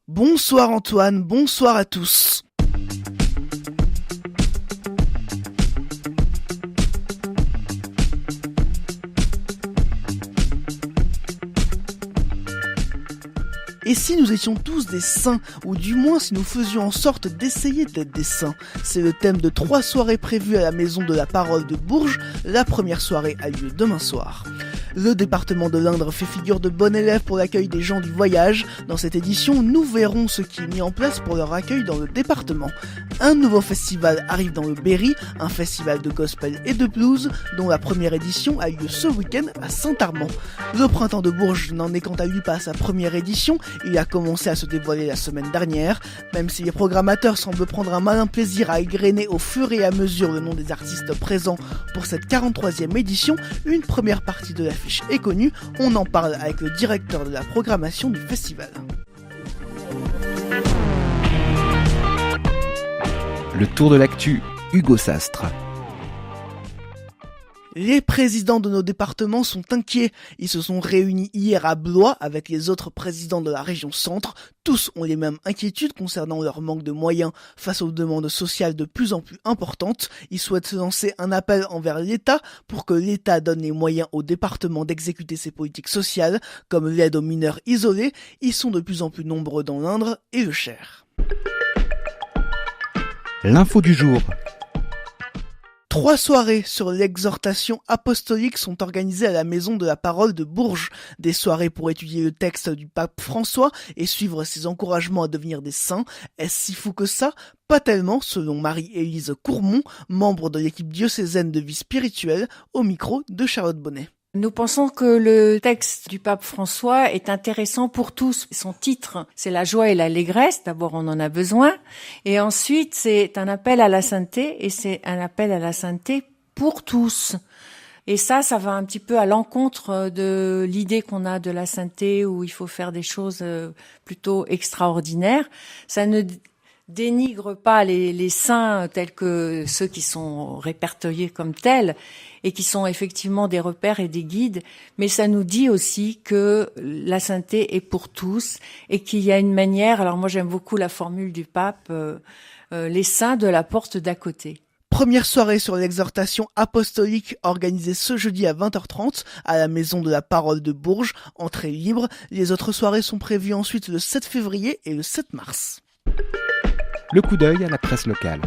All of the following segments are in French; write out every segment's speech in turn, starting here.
Bonsoir Antoine, bonsoir à tous. Et si nous étions tous des saints, ou du moins si nous faisions en sorte d'essayer d'être des saints? C'est le thème de 3 soirées prévues à la Maison de la Parole de Bourges. La première soirée a lieu demain soir. Le département de l'Indre fait figure de bon élève pour l'accueil des gens du voyage. Dans cette édition, nous verrons ce qui est mis en place pour leur accueil dans le département. Un nouveau festival arrive dans le Berry, un festival de gospel et de blues, dont la première édition a lieu ce week-end à Saint-Armand. Le printemps de Bourges n'en est quant à lui pas à sa première édition, il a commencé à se dévoiler la semaine dernière. Même si les programmateurs semblent prendre un malin plaisir à égrener au fur et à mesure le nom des artistes présents pour cette 43e édition, une première partie de l'affiche est connue, on en parle avec le directeur de la programmation du festival. Le tour de l'actu, Hugo Sastre. Les présidents de nos départements sont inquiets. Ils se sont réunis hier à Blois avec les autres présidents de la région centre. Tous ont les mêmes inquiétudes concernant leur manque de moyens face aux demandes sociales de plus en plus importantes. Ils souhaitent lancer un appel envers l'État pour que l'État donne les moyens aux départements d'exécuter ses politiques sociales, comme l'aide aux mineurs isolés. Ils sont de plus en plus nombreux dans l'Indre et le Cher. L'info du jour. 3 soirées sur l'exhortation apostolique sont organisées à la Maison de la Parole de Bourges. Des soirées pour étudier le texte du pape François et suivre ses encouragements à devenir des saints. Est-ce si fou que ça? Pas tellement, selon Marie-Élise Courmont, membre de l'équipe diocésaine de vie spirituelle, au micro de Charlotte Bonnet. Nous pensons que le texte du pape François est intéressant pour tous. Son titre, c'est la joie et l'allégresse. D'abord, on en a besoin. Et ensuite, c'est un appel à la sainteté. Et c'est un appel à la sainteté pour tous. Et ça va un petit peu à l'encontre de l'idée qu'on a de la sainteté où il faut faire des choses plutôt extraordinaires. Ça ne dénigre pas les saints tels que ceux qui sont répertoriés comme tels et qui sont effectivement des repères et des guides, mais ça nous dit aussi que la sainteté est pour tous et qu'il y a une manière, alors moi j'aime beaucoup la formule du pape, les saints de la porte d'à côté. Première soirée sur l'exhortation apostolique organisée ce jeudi à 20h30 à la Maison de la Parole de Bourges, entrée libre. Les autres soirées sont prévues ensuite le 7 février et le 7 mars. Le coup d'œil à la presse locale.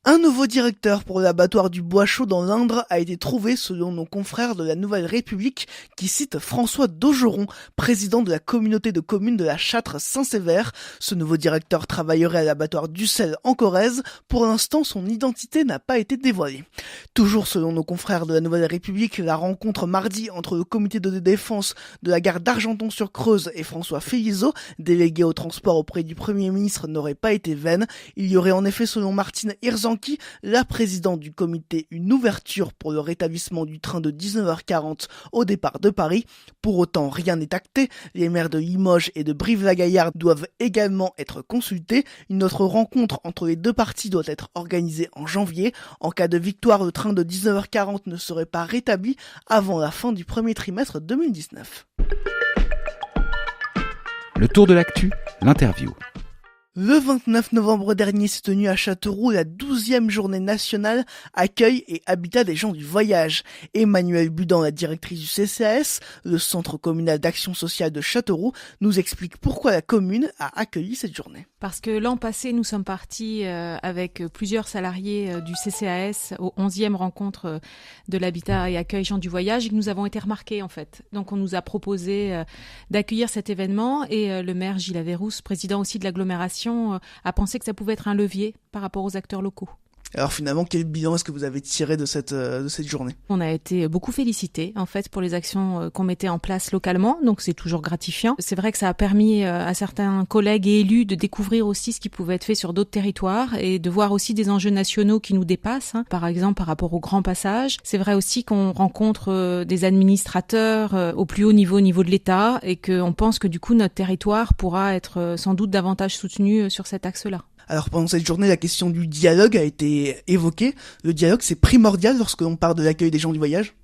Un nouveau directeur pour l'abattoir du Bois Chaud dans l'Indre a été trouvé selon nos confrères de la Nouvelle République qui cite François Daugeron, président de la communauté de communes de la Châtre Saint-Sévère. Ce nouveau directeur travaillerait à l'abattoir d'Ussel en Corrèze. Pour l'instant, son identité n'a pas été dévoilée. Toujours selon nos confrères de la Nouvelle République, la rencontre mardi entre le comité de défense de la gare d'Argenton-sur-Creuse et François Félizeau, délégué au transport auprès du Premier ministre, n'aurait pas été vaine. Il y aurait en effet, selon Martine Hirzanki, la présidente du comité, une ouverture pour le rétablissement du train de 19h40 au départ de Paris. Pour autant, rien n'est acté. Les maires de Limoges et de Brive-la-Gaillarde doivent également être consultés. Une autre rencontre entre les deux parties doit être organisée en janvier. En cas de victoire, le train de 19h40 ne serait pas rétabli avant la fin du premier trimestre 2019. Le tour de l'actu, l'interview. Le 29 novembre dernier s'est tenue à Châteauroux la 12e journée nationale Accueil et Habitat des gens du voyage. Emmanuelle Budan, la directrice du CCAS, le Centre communal d'action sociale de Châteauroux, nous explique pourquoi la commune a accueilli cette journée. Parce que l'an passé, nous sommes partis avec plusieurs salariés du CCAS aux 11e rencontre de l'habitat et accueil gens du voyage et que nous avons été remarqués en fait. Donc on nous a proposé d'accueillir cet événement et le maire Gilles Averrousse, président aussi de l'agglomération, a pensé que ça pouvait être un levier par rapport aux acteurs locaux. Alors finalement, quel bilan est-ce que vous avez tiré de cette journée ? On a été beaucoup félicités en fait pour les actions qu'on mettait en place localement, donc c'est toujours gratifiant. C'est vrai que ça a permis à certains collègues et élus de découvrir aussi ce qui pouvait être fait sur d'autres territoires et de voir aussi des enjeux nationaux qui nous dépassent, par exemple par rapport au grand passage. C'est vrai aussi qu'on rencontre des administrateurs au plus haut niveau de l'État et qu'on pense que du coup notre territoire pourra être sans doute davantage soutenu sur cet axe-là. Alors pendant cette journée, la question du dialogue a été évoquée. Le dialogue, c'est primordial lorsque l'on parle de l'accueil des gens du voyage ?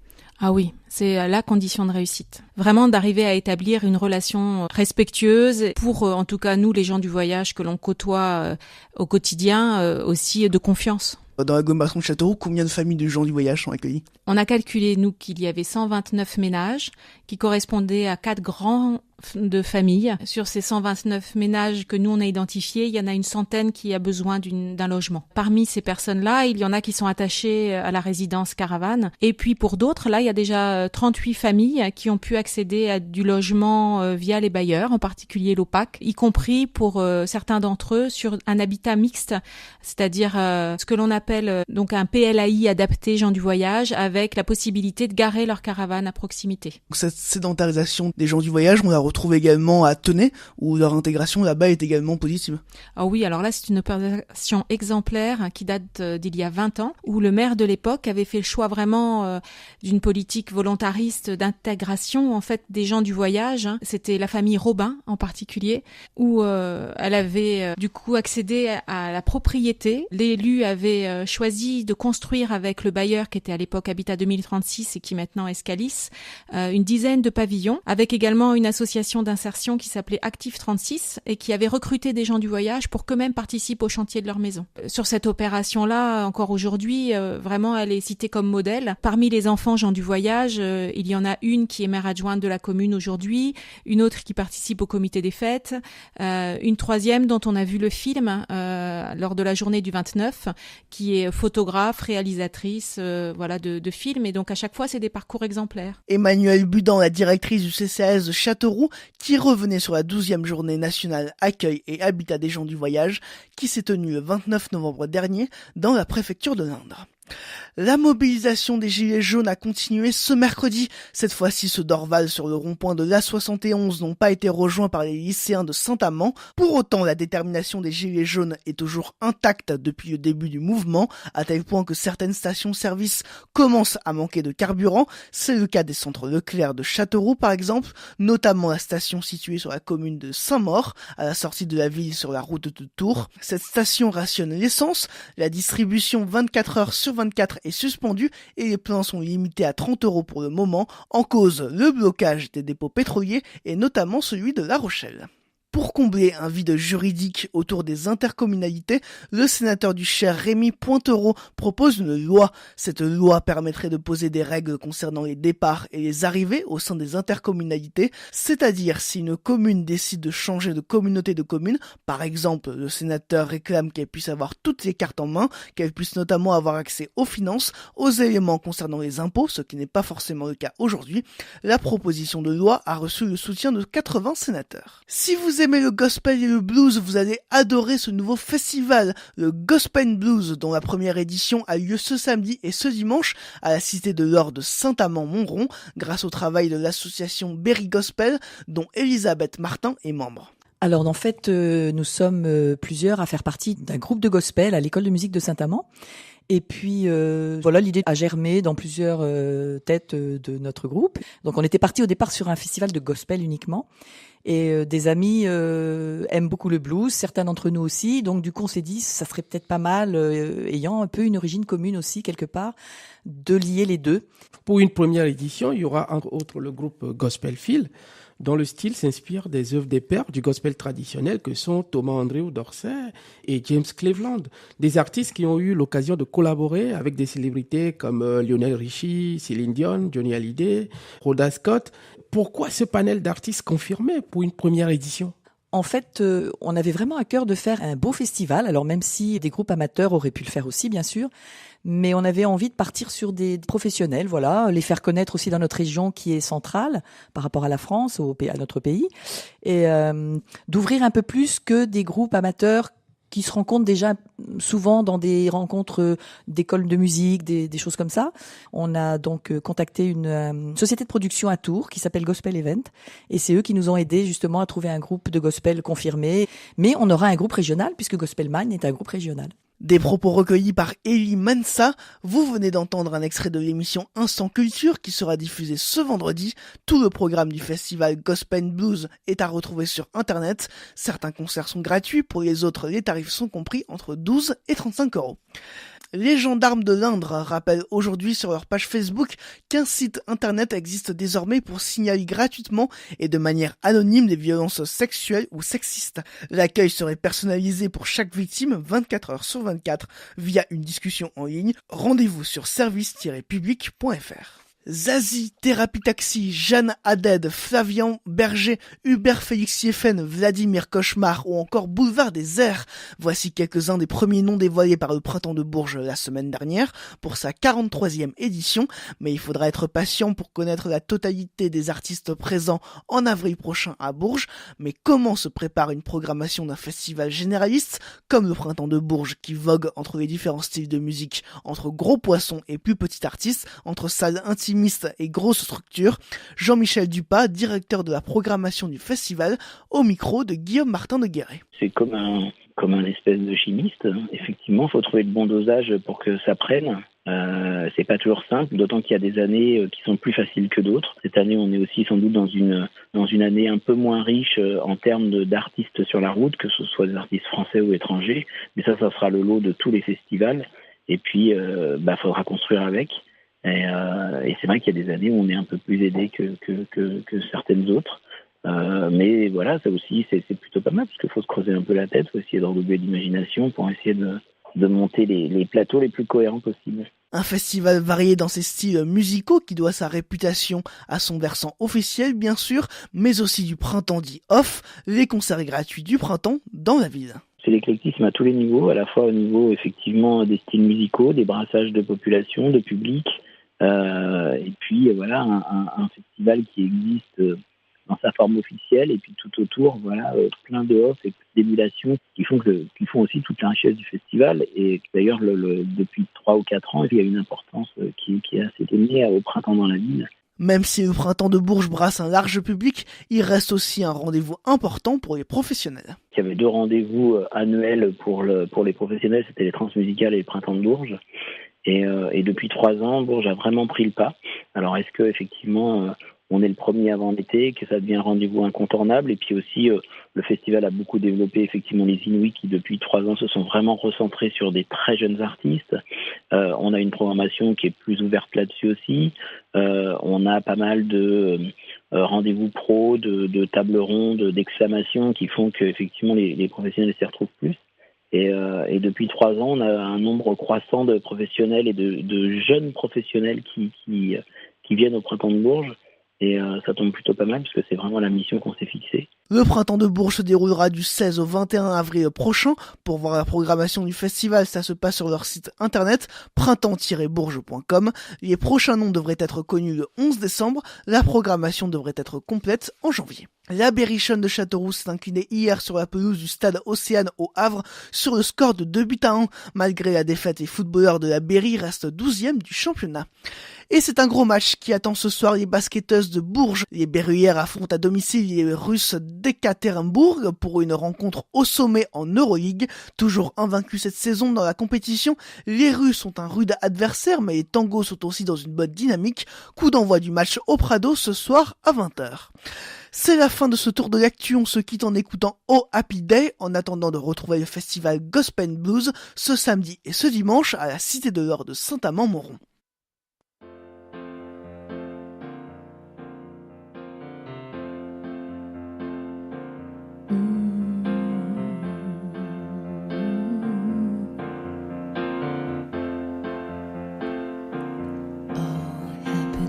Ah oui, c'est la condition de réussite. Vraiment d'arriver à établir une relation respectueuse pour, en tout cas nous les gens du voyage que l'on côtoie au quotidien, aussi de confiance. Dans l'agglomération de Châteauroux, combien de familles de gens du voyage sont accueillies? On a calculé, nous, qu'il y avait 129 ménages qui correspondaient à 4 grands de familles. Sur ces 129 ménages que nous on a identifiés, il y en a une centaine qui a besoin d'un logement. Parmi ces personnes-là, il y en a qui sont attachées à la résidence caravane. Et puis pour d'autres, là, il y a déjà 38 familles qui ont pu accéder à du logement via les bailleurs, en particulier l'OPAC, y compris pour certains d'entre eux sur un habitat mixte, c'est-à-dire ce que l'on appelle donc un PLAI adapté gens du voyage, avec la possibilité de garer leur caravane à proximité. Cette sédentarisation des gens du voyage, on la retrouve également à Tenay, où leur intégration là-bas est également positive. Ah oui, alors là, c'est une opération exemplaire qui date d'il y a 20 ans, où le maire de l'époque avait fait le choix vraiment d'une politique volontariste d'intégration, en fait, des gens du voyage. C'était la famille Robin, en particulier, où elle avait du coup accédé à la propriété. L'élu avait choisi de construire avec le bailleur, qui était à l'époque Habitat 2036 et qui maintenant est Scalis, une dizaine de pavillons, avec également une association d'insertion qui s'appelait Active 36 et qui avait recruté des gens du voyage pour qu'eux-mêmes participent au chantier de leur maison. Sur cette opération-là, encore aujourd'hui, vraiment, elle est citée comme modèle. Parmi les enfants gens du voyage, il y en a une qui est maire adjointe de la commune aujourd'hui, une autre qui participe au comité des fêtes, une troisième dont on a vu le film lors de la journée du 29, qui est photographe, réalisatrice voilà, de films. Et donc à chaque fois, c'est des parcours exemplaires. Emmanuelle Budan, la directrice du CCAS de Châteauroux, qui revenait sur la 12e journée nationale accueil et habitat des gens du voyage, qui s'est tenue le 29 novembre dernier dans la préfecture de l'Indre. La mobilisation des Gilets jaunes a continué ce mercredi. Cette fois-ci, ceux d'Orval sur le rond-point de l'A71 n'ont pas été rejoints par les lycéens de Saint-Amand. Pour autant, la détermination des Gilets jaunes est toujours intacte depuis le début du mouvement, à tel point que certaines stations-service commencent à manquer de carburant. C'est le cas des centres Leclerc de Châteauroux, par exemple, notamment la station située sur la commune de Saint-Maur, à la sortie de la ville sur la route de Tours. Cette station rationne l'essence, la distribution 24 heures sur 24 est suspendue et les plans sont limités à 30 € pour le moment, en cause le blocage des dépôts pétroliers et notamment celui de La Rochelle. Pour combler un vide juridique autour des intercommunalités, le sénateur du Cher Rémy Pointereau propose une loi. Cette loi permettrait de poser des règles concernant les départs et les arrivées au sein des intercommunalités, c'est-à-dire si une commune décide de changer de communauté de communes, par exemple le sénateur réclame qu'elle puisse avoir toutes les cartes en main, qu'elle puisse notamment avoir accès aux finances, aux éléments concernant les impôts, ce qui n'est pas forcément le cas aujourd'hui. La proposition de loi a reçu le soutien de 80 sénateurs. Si vous aimez le gospel et le blues, vous allez adorer ce nouveau festival, le Gospel Blues, dont la première édition a lieu ce samedi et ce dimanche à la Cité de l'Or de Saint-Amand-Montrond, grâce au travail de l'association Berry Gospel, dont Elisabeth Martin est membre. Alors en fait, nous sommes plusieurs à faire partie d'un groupe de gospel à l'école de musique de Saint-Amand. Et puis voilà, l'idée a germé dans plusieurs têtes de notre groupe. Donc on était parti au départ sur un festival de gospel uniquement. Et des amis aiment beaucoup le blues, certains d'entre nous aussi. Donc du coup, on s'est dit, ça serait peut-être pas mal, ayant un peu une origine commune aussi quelque part, de lier les deux. Pour une première édition, il y aura entre autres le groupe Gospel Feel, dont le style s'inspire des œuvres des pères du gospel traditionnel que sont Thomas Andrew Dorsey et James Cleveland, des artistes qui ont eu l'occasion de collaborer avec des célébrités comme Lionel Richie, Céline Dion, Johnny Hallyday, Rhoda Scott. Pourquoi ce panel d'artistes confirmés pour une première édition ? En fait, on avait vraiment à cœur de faire un beau festival, alors même si des groupes amateurs auraient pu le faire aussi, bien sûr, mais on avait envie de partir sur des professionnels, voilà, les faire connaître aussi dans notre région qui est centrale par rapport à la France, à notre pays, et d'ouvrir un peu plus que des groupes amateurs qui se rencontrent déjà souvent dans des rencontres d'écoles de musique, des choses comme ça. On a donc contacté une société de production à Tours qui s'appelle Gospel Event, et c'est eux qui nous ont aidés justement à trouver un groupe de gospel confirmé. Mais on aura un groupe régional puisque Gospel Mine est un groupe régional. Des propos recueillis par Elie Mansa. Vous venez d'entendre un extrait de l'émission Instant Culture qui sera diffusée ce vendredi. Tout le programme du festival Gospel Blues est à retrouver sur internet. Certains concerts sont gratuits, pour les autres les tarifs sont compris entre 12 et 35 €. Les gendarmes de l'Indre rappellent aujourd'hui sur leur page Facebook qu'un site internet existe désormais pour signaler gratuitement et de manière anonyme les violences sexuelles ou sexistes. L'accueil serait personnalisé pour chaque victime 24 heures sur 24 via une discussion en ligne. Rendez-vous sur service-public.fr. Zazie, Thérapie Taxi, Jeanne Haddad, Flavian Berger, Hubert Félix Sieffen, Vladimir Cauchemar ou encore Boulevard des Airs. Voici quelques-uns des premiers noms dévoilés par le Printemps de Bourges la semaine dernière pour sa 43e édition, mais il faudra être patient pour connaître la totalité des artistes présents en avril prochain à Bourges. Mais comment se prépare une programmation d'un festival généraliste comme le Printemps de Bourges qui vogue entre les différents styles de musique, entre gros poissons et plus petits artistes, entre salles intimistes et grosses structures? Jean-Michel Dupas, directeur de la programmation du festival, au micro de Guillaume Martin de Guéret. C'est comme un espèce de chimiste. Effectivement, il faut trouver le bon dosage pour que ça prenne. C'est pas toujours simple, d'autant qu'il y a des années qui sont plus faciles que d'autres. Cette année, on est aussi sans doute dans une année un peu moins riche en termes d'artistes sur la route, que ce soit des artistes français ou étrangers. Mais ça sera le lot de tous les festivals. Et puis, faudra construire avec. Et c'est vrai qu'il y a des années où on est un peu plus aidé que certaines autres. Mais voilà, ça aussi, c'est plutôt pas mal, parce qu'il faut se creuser un peu la tête, faut essayer de redoubler d'imagination pour essayer de monter les plateaux les plus cohérents possibles. Un festival varié dans ses styles musicaux qui doit sa réputation à son versant officiel, bien sûr, mais aussi du printemps dit off, les concerts gratuits du printemps dans la ville. C'est l'éclectisme à tous les niveaux, à la fois au niveau effectivement des styles musicaux, des brassages de population, de public, et puis voilà un festival qui existe dans sa forme officielle, et puis tout autour, voilà, plein de off et d'émulations qui font aussi toute la richesse du festival. Et d'ailleurs, depuis 3 ou 4 ans, il y a une importance qui est assez donnée au printemps dans la ville. Même si le Printemps de Bourges brasse un large public, il reste aussi un rendez-vous important pour les professionnels. Il y avait 2 rendez-vous annuels pour les professionnels, c'était les Transmusicales et le Printemps de Bourges. Et depuis 3 ans, Bourges a vraiment pris le pas. Alors est-ce que effectivement on est le premier avant l'été, que ça devient un rendez-vous incontournable? Et puis aussi, le festival a beaucoup développé effectivement les Inouïs qui depuis 3 ans se sont vraiment recentrés sur des très jeunes artistes. On a une programmation qui est plus ouverte là-dessus aussi. On a pas mal de rendez-vous pro, de tables rondes, d'exclamations qui font que effectivement les professionnels s'y retrouvent plus. Et depuis 3 ans, on a un nombre croissant de professionnels et de jeunes professionnels qui viennent au Printemps de Bourges. Et ça tombe plutôt pas mal, parce que c'est vraiment la mission qu'on s'est fixée. Le Printemps de Bourges se déroulera du 16 au 21 avril prochain. Pour voir la programmation du festival, ça se passe sur leur site internet printemps-bourges.com. Les prochains noms devraient être connus le 11 décembre. La programmation devrait être complète en janvier. La Berrichonne de Châteauroux s'est inclinée hier sur la pelouse du stade Océane au Havre sur le score de 2-1. Malgré la défaite, les footballeurs de la Berry restent 12e du championnat. Et c'est un gros match qui attend ce soir les basketteuses de Bourges. Les Berruyères affrontent à domicile les Russes d'Ekaterinbourg pour une rencontre au sommet en Euroleague. Toujours invaincus cette saison dans la compétition, les Russes sont un rude adversaire, mais les Tangos sont aussi dans une bonne dynamique. Coup d'envoi du match au Prado ce soir à 20h. C'est la fin de ce tour de l'actu, on se quitte en écoutant Oh Happy Day en attendant de retrouver le festival Gospel Blues ce samedi et ce dimanche à la Cité de l'Or de Saint-Amand-Montrond.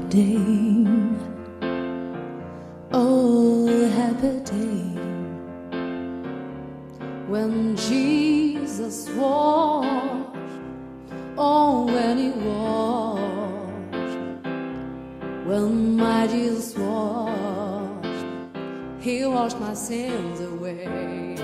Day, oh happy day, when Jesus washed, oh when he washed, when my Jesus washed, he washed my sins away.